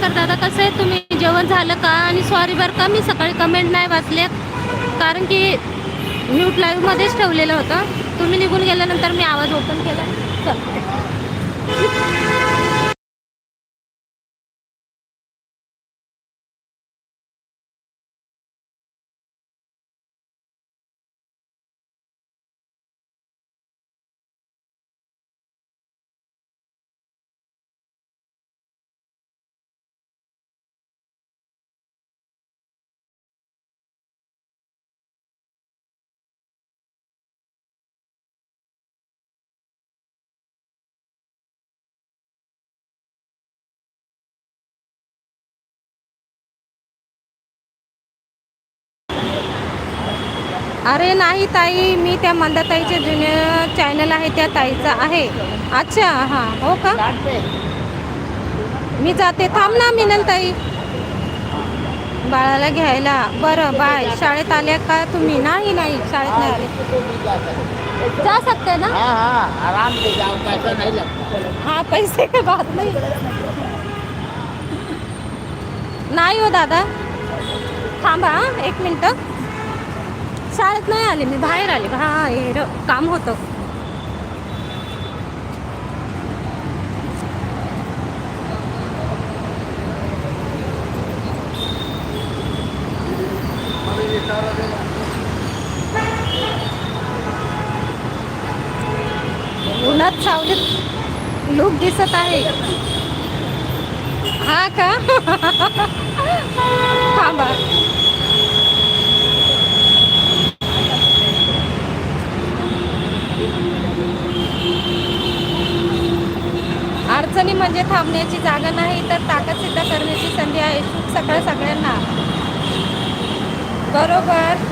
प्रभाकर दादा कसं आहे, तुम्ही जेवण झालं का? आणि सॉरी बरं का मी सकाळी कमेंट नाही वाचल्या, कारण की म्यूट लाईव्हमध्येच ठेवलेलं होतं. तुम्ही निघून गेल्यानंतर मी आवाज ओपन केला. चल. अरे नाही ताई, मी त्या मंदाताईचे जुने चॅनल आहे त्या ताईचा आहे. अच्छा, हां, हो का? मी जाते, थांब ना मिनल ताई, बाळाला घ्यायला. बरं बाय. शाळेत आल्या का तुम्ही? नाही नाही, शाळेत नाही आले. जा सकते ना? हाँ हाँ, आराम से जाओ, पैसा नहीं लगता. हाँ, पैसे की बात नाही. नाही हो दादा, थांबा एक मिनटं. शाळेत नाही आले मी, बाहेर आले. हां, हे काम होतं. उन्हात सावलीत लूक दिसत आहे. हा का? थांबा. अडचणी म्हणजे थांबण्याची जागा नाही, तर ताकद सिद्ध करण्याची संधी आहे. शुभ सकाळ सगळ्यांना. बरोबर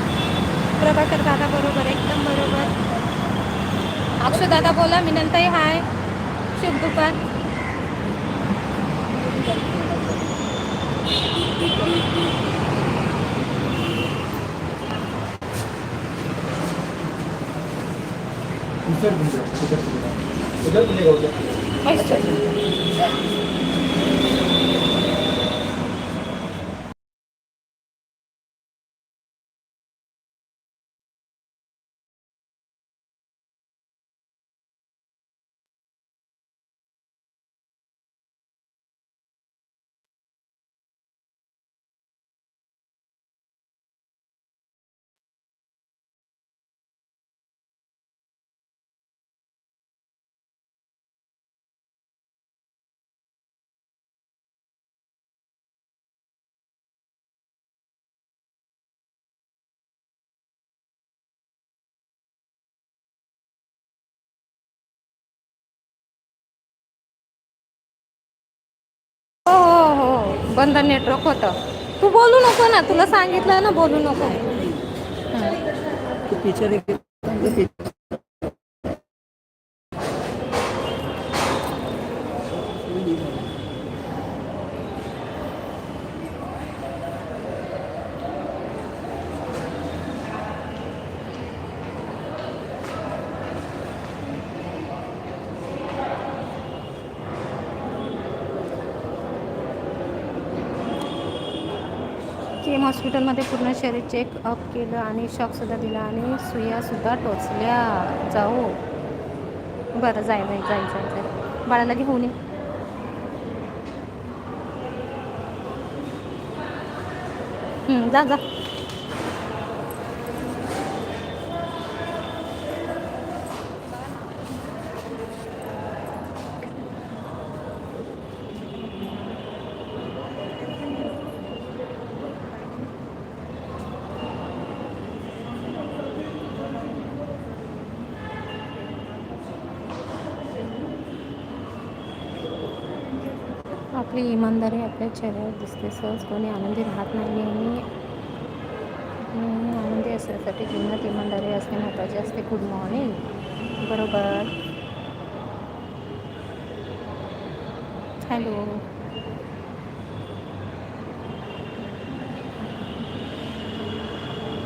प्रभाकर दादा, बरोबर, एकदम बरोबर. अक्षय दादा बोला. मिनलताई हाय, शुभ दुपार. हो हो हो, बंद नेटवर्क होतं. तू बोलू नको ना, तुला सांगितलं ना बोलू नको. केम हॉस्पिटलमध्ये पूर्ण शरीर चेकअप केलं आणि शॉकसुद्धा दिला आणि सुयासुद्धा टोचल्या. जाऊ बरं, जाय जाय जाय जाय जाय, बाळाला घेऊन ये. जा जा. आपली इमानदारी आपल्या चेहऱ्यावर दिसते. सहज कोणी आनंदी राहत नाही. नेहमी आनंदी असण्यासाठी जीवनात इमानदारी असणे महत्त्वाचे असते. Good morning. बरोबर. हॅलो.